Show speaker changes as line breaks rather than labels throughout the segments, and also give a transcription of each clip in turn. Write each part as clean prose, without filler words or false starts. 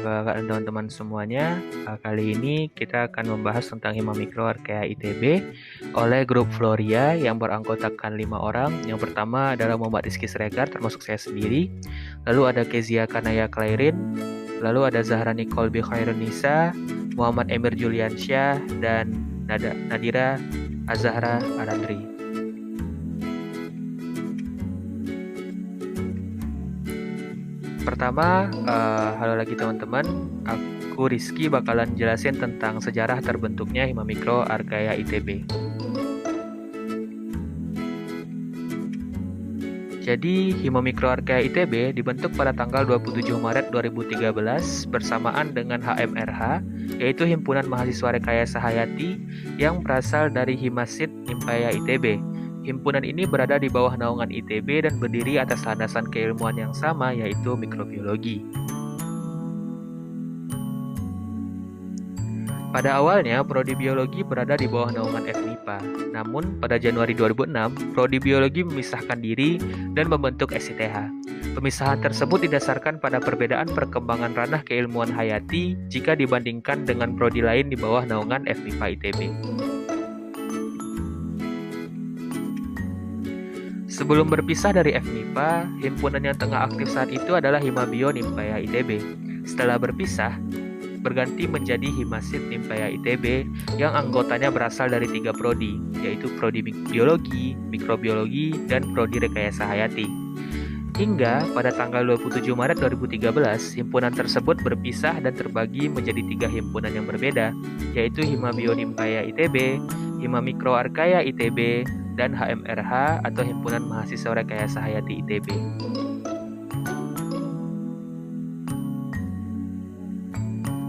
kakak-kakak dan teman-teman semuanya. Kali ini kita akan membahas tentang Hima Mikro Archaea ITB oleh grup Floria yang beranggotakan 5 orang. Yang pertama adalah Muhammad Rizky Sregar, termasuk saya sendiri. Lalu ada Kezia Kanaya Klairin, lalu ada Zahra Nicole B. Khairunisa, Muhammad Emir Juliansyah, dan Nadira Azahra Arandri. Pertama, halo lagi teman-teman. Aku Rizky bakalan jelasin tentang sejarah terbentuknya Hima Mikro Archaea ITB. Jadi, Hima Mikro Archaea ITB dibentuk pada tanggal 27 Maret 2013 bersamaan dengan HMRH, yaitu Himpunan Mahasiswa Rekayasa Hayati yang berasal dari Himasit Nimpaya ITB. Himpunan ini berada di bawah naungan ITB dan berdiri atas landasan keilmuan yang sama, yaitu mikrobiologi. Pada awalnya, Prodi Biologi berada di bawah naungan FMIPA. Namun, pada Januari 2006, Prodi Biologi memisahkan diri dan membentuk SITH. Pemisahan tersebut didasarkan pada perbedaan perkembangan ranah keilmuan hayati jika dibandingkan dengan prodi lain di bawah naungan FMIPA ITB. Sebelum berpisah dari FMIPA, himpunan yang tengah aktif saat itu adalah Himabio Nimpaya ITB. Setelah berpisah, berganti menjadi Himasit Nimpaya ITB yang anggotanya berasal dari 3 prodi, yaitu Prodi Biologi, Mikrobiologi, dan Prodi Rekayasa Hayati. Hingga pada tanggal 27 Maret 2013, himpunan tersebut berpisah dan terbagi menjadi 3 himpunan yang berbeda, yaitu Himabio Nimpaya ITB, Hima Mikro Archaea ITB, dan HMRH atau Himpunan Mahasiswa Rekayasa Hayati ITB.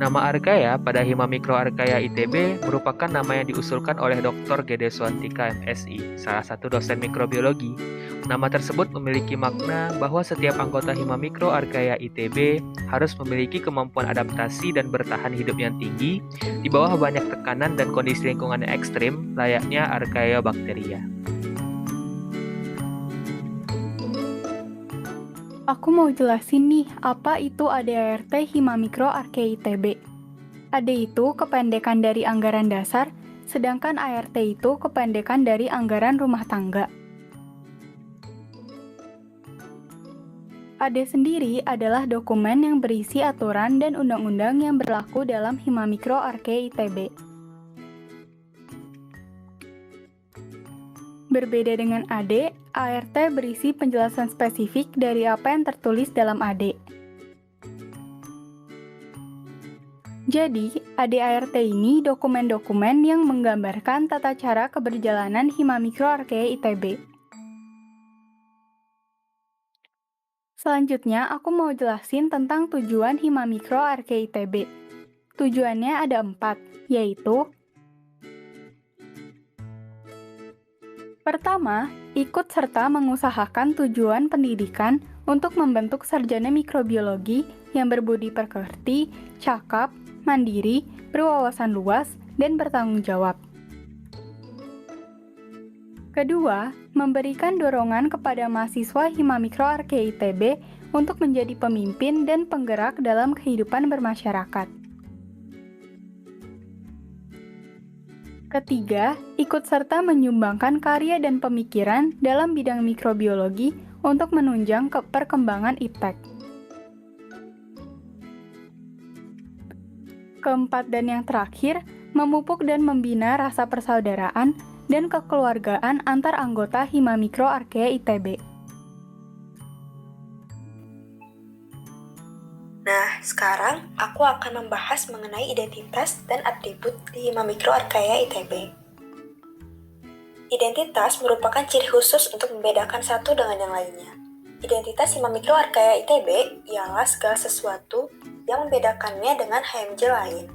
Nama Archaea pada Hima Mikro Archaea ITB merupakan nama yang diusulkan oleh Dr. Gede Suantika MSI, salah satu dosen mikrobiologi. Nama tersebut memiliki makna bahwa setiap anggota Hima Mikro Archaea ITB harus memiliki kemampuan adaptasi dan bertahan hidup yang tinggi di bawah banyak tekanan dan kondisi lingkungan yang ekstrim, layaknya Archaea bacteria.
Aku mau jelasin nih, apa itu ADART Hima Mikro Archaea ITB. AD itu kependekan dari anggaran dasar, sedangkan ART itu kependekan dari anggaran rumah tangga. AD sendiri adalah dokumen yang berisi aturan dan undang-undang yang berlaku dalam Hima Mikro Archaea ITB. Berbeda dengan AD, ART berisi penjelasan spesifik dari apa yang tertulis dalam AD. Jadi, AD-ART ini dokumen-dokumen yang menggambarkan tata cara keberjalanan Hima Mikro Archaea ITB. Selanjutnya, aku mau jelasin tentang tujuan Hima Mikro Archaea ITB. Tujuannya ada 4, yaitu: pertama, ikut serta mengusahakan tujuan pendidikan untuk membentuk sarjana mikrobiologi yang berbudi pekerti, cakap, mandiri, berwawasan luas, dan bertanggung jawab. Kedua, memberikan dorongan kepada mahasiswa Hima Mikro Archaea ITB untuk menjadi pemimpin dan penggerak dalam kehidupan bermasyarakat. Ketiga, ikut serta menyumbangkan karya dan pemikiran dalam bidang mikrobiologi untuk menunjang perkembangan IPTEK. Keempat dan yang terakhir, memupuk dan membina rasa persaudaraan dan kekeluargaan antar anggota Hima Mikro Archaea ITB.
Nah, sekarang aku akan membahas mengenai identitas dan atribut di Hima Mikro Archaea ITB. Identitas merupakan ciri khusus untuk membedakan satu dengan yang lainnya. Identitas Hima Mikro Archaea ITB ialah segala sesuatu yang membedakannya dengan HMJ lain.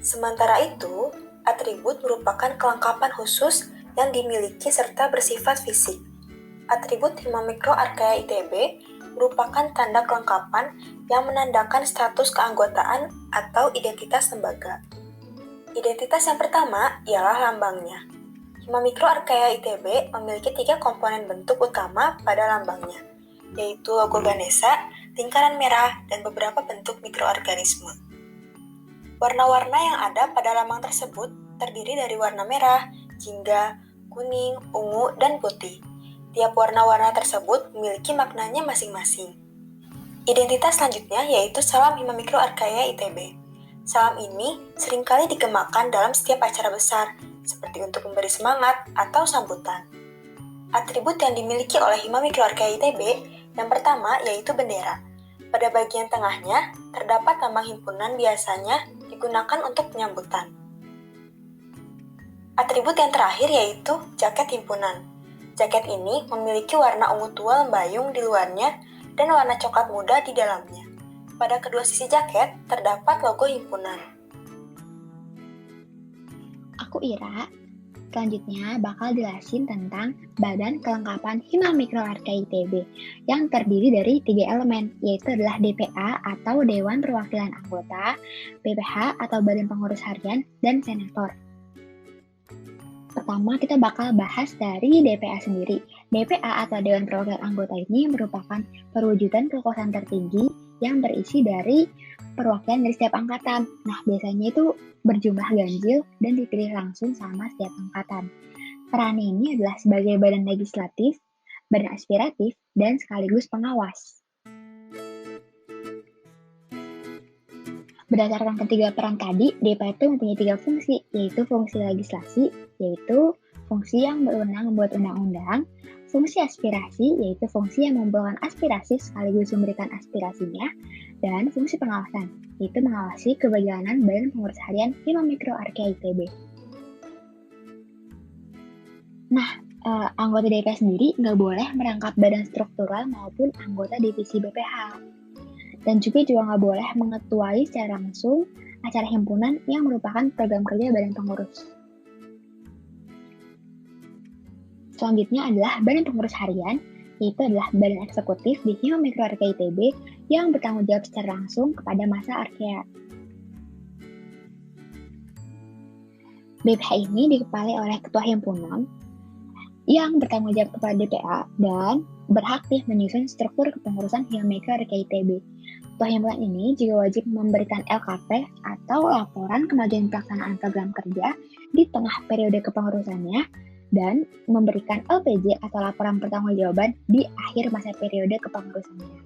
Sementara itu, atribut merupakan kelengkapan khusus yang dimiliki serta bersifat fisik. Atribut Hima Mikro Archaea ITB merupakan tanda kelengkapan yang menandakan status keanggotaan atau identitas lembaga. Identitas yang pertama ialah lambangnya. Hima Mikro Archaea ITB memiliki 3 komponen bentuk utama pada lambangnya, yaitu logo Ganesha, lingkaran merah, dan beberapa bentuk mikroorganisme. Warna-warna yang ada pada lambang tersebut terdiri dari warna merah, jingga, kuning, ungu, dan putih. Tiap warna-warna tersebut memiliki maknanya masing-masing. Identitas selanjutnya yaitu salam Hima Mikro Archaea ITB. Salam ini seringkali digemakan dalam setiap acara besar, seperti untuk memberi semangat atau sambutan. Atribut yang dimiliki oleh Hima Mikro Archaea ITB yang pertama yaitu bendera. Pada bagian tengahnya terdapat lambang himpunan, biasanya digunakan untuk penyambutan. Atribut yang terakhir yaitu jaket himpunan. Jaket ini memiliki warna ungu tua lembayung di luarnya dan warna coklat muda di dalamnya. Pada kedua sisi jaket terdapat logo himpunan.
Aku Ira. Selanjutnya bakal jelasin tentang Badan Kelengkapan Hima Mikro Archaea ITB yang terdiri dari 3 elemen, yaitu adalah DPA atau Dewan Perwakilan Anggota, BPH atau Badan Pengurus Harian, dan Senator. Pertama, kita bakal bahas dari DPA sendiri. DPA atau Dewan Perwakilan Anggota ini merupakan perwujudan kekuasaan tertinggi yang berisi dari perwakilan dari setiap angkatan. Nah, biasanya itu berjumlah ganjil dan dipilih langsung sama setiap angkatan. Perannya ini adalah sebagai badan legislatif, badan aspiratif, dan sekaligus pengawas. Berdasarkan ketiga peran tadi, DPA itu mempunyai 3 fungsi, yaitu fungsi legislasi, yaitu fungsi yang berwenang membuat undang-undang, fungsi aspirasi, yaitu fungsi yang mengumpulkan aspirasi sekaligus memberikan aspirasinya, dan fungsi pengawasan, yaitu mengawasi keberjalanan Badan Pengurus Harian Hima Mikro Archaea ITB. Nah, anggota DPA sendiri nggak boleh merangkap badan struktural maupun anggota divisi BPH. Dan juga nggak boleh mengetuai secara langsung acara himpunan yang merupakan program kerja Badan Pengurus. Selanjutnya adalah Badan Pengurus Harian, yaitu adalah badan eksekutif di Hima Mikro Archaea ITB yang bertanggung jawab secara langsung kepada massa Archaea. BPH ini dikepalai oleh Ketua Himpunan yang bertanggung jawab kepada DPA dan beraktif menyusun struktur kepengurusan Hima Mikro Archaea ITB. Ketua Himpunan ini juga wajib memberikan LKP atau laporan kemajuan pelaksanaan program kerja di tengah periode kepengurusannya dan memberikan LPJ atau laporan pertanggungjawaban di akhir masa periode kepengurusannya.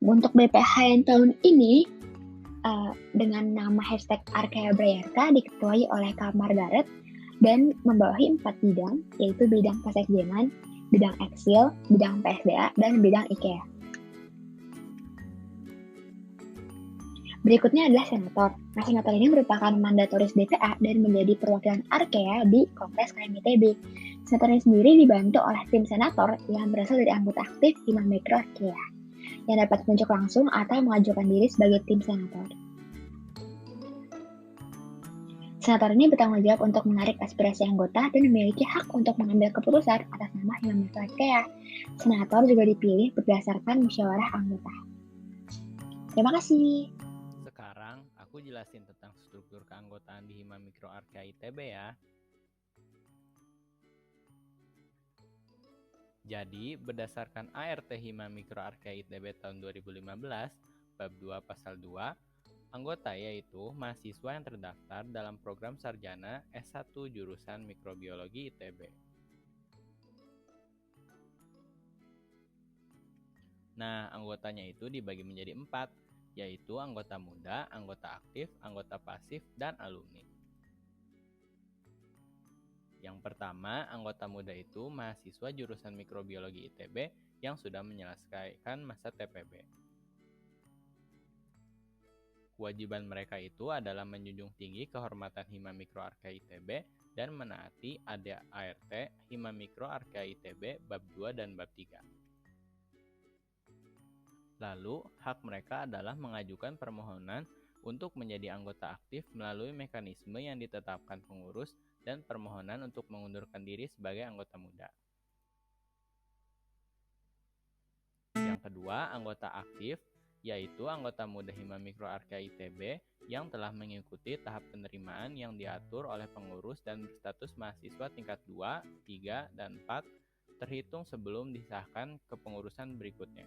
Untuk BPH yang tahun ini dengan nama hashtag Archaea Brayarka diketuai oleh Kak Margaret dan membawahi 4 bidang, yaitu bidang Kesekjenan, bidang Eksil, bidang PSDA, dan bidang IKEA. Berikutnya adalah senator. Nah, senator ini merupakan mandatoris DPA dan menjadi perwakilan Archaea di Kongres KM ITB. Senator ini sendiri dibantu oleh tim senator yang berasal dari anggota aktif Hima Mikro Archaea yang dapat menunjuk langsung atau mengajukan diri sebagai tim senator. Senator ini bertanggung jawab untuk menarik aspirasi anggota dan memiliki hak untuk mengambil keputusan atas nama Hima Mikro Archaea. Senator juga dipilih berdasarkan musyawarah anggota. Terima kasih.
Sekarang aku jelasin tentang struktur keanggotaan di Hima Mikro Archaea ITB ya. Jadi, berdasarkan ART Hima Mikro Archaea ITB tahun 2015, bab 2 pasal 2, anggota yaitu mahasiswa yang terdaftar dalam program sarjana S1 jurusan Mikrobiologi ITB. Nah, anggotanya itu dibagi menjadi 4, yaitu anggota muda, anggota aktif, anggota pasif, dan alumni. Yang pertama, anggota muda itu mahasiswa jurusan Mikrobiologi ITB yang sudah menyelesaikan masa TPB. Kewajiban mereka itu adalah menjunjung tinggi kehormatan Hima Mikro Archaea ITB dan menaati ART Hima Mikro Archaea ITB bab 2 dan bab 3. Lalu, hak mereka adalah mengajukan permohonan untuk menjadi anggota aktif melalui mekanisme yang ditetapkan pengurus dan permohonan untuk mengundurkan diri sebagai anggota muda. Yang kedua, anggota aktif, yaitu anggota muda Hima Mikro Archaea ITB yang telah mengikuti tahap penerimaan yang diatur oleh pengurus dan berstatus mahasiswa tingkat 2, 3, dan 4 terhitung sebelum disahkan kepengurusan berikutnya.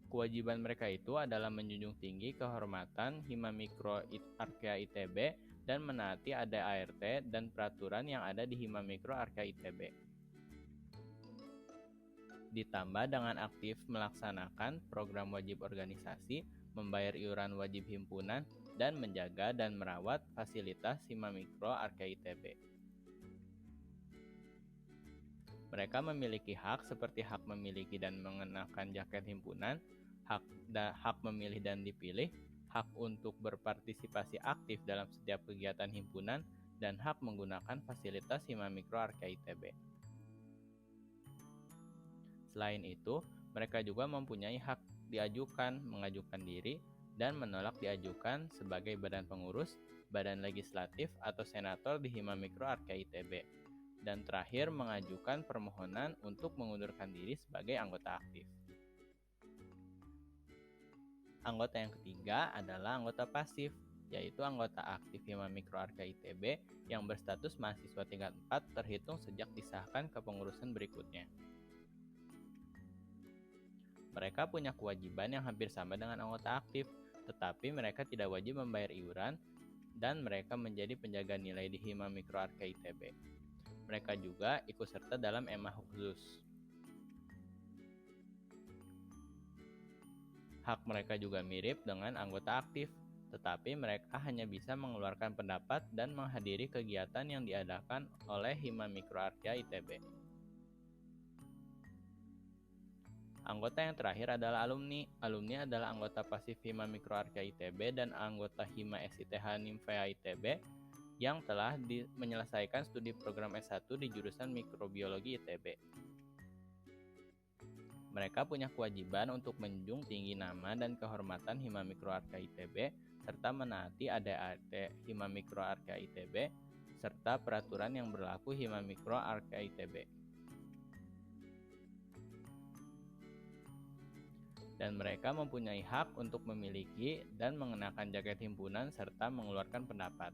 Kewajiban mereka itu adalah menjunjung tinggi kehormatan Hima Mikro Arkea ITB dan menaati ADART dan peraturan yang ada di Hima Mikro Arkea ITB. Ditambah dengan aktif melaksanakan program wajib organisasi, membayar iuran wajib himpunan, dan menjaga dan merawat fasilitas Hima Mikro Arkea ITB. Mereka memiliki hak seperti hak memiliki dan mengenakan jaket himpunan, hak memilih dan dipilih, hak untuk berpartisipasi aktif dalam setiap kegiatan himpunan, dan hak menggunakan fasilitas Hima Mikro Arkea ITB. Selain itu, mereka juga mempunyai hak mengajukan diri, dan menolak diajukan sebagai badan pengurus, badan legislatif, atau senator di Hima Mikro Arkea ITB. Dan terakhir, mengajukan permohonan untuk mengundurkan diri sebagai anggota aktif. Anggota yang ketiga adalah anggota pasif, yaitu anggota aktif Hima Mikro Arkea ITB yang berstatus mahasiswa tingkat 4 terhitung sejak disahkan kepengurusan berikutnya. Mereka punya kewajiban yang hampir sama dengan anggota aktif, tetapi mereka tidak wajib membayar iuran dan mereka menjadi penjaga nilai di Hima Mikro Arkea ITB. Mereka juga ikut serta dalam EMA khusus. Hak mereka juga mirip dengan anggota aktif, tetapi mereka hanya bisa mengeluarkan pendapat dan menghadiri kegiatan yang diadakan oleh Hima Mikro Arkea ITB. Anggota yang terakhir adalah alumni. Alumni adalah anggota pasif Hima Mikro Arkea ITB dan anggota Hima SITH Nimfea ITB yang telah menyelesaikan studi program S1 di jurusan Mikrobiologi ITB. Mereka punya kewajiban untuk menjunjung tinggi nama dan kehormatan Hima Mikro Arkea ITB, serta menaati ADART Hima Mikro Arkea ITB, serta peraturan yang berlaku Hima Mikro Arkea ITB. Dan mereka mempunyai hak untuk memiliki dan mengenakan jaket himpunan serta mengeluarkan pendapat.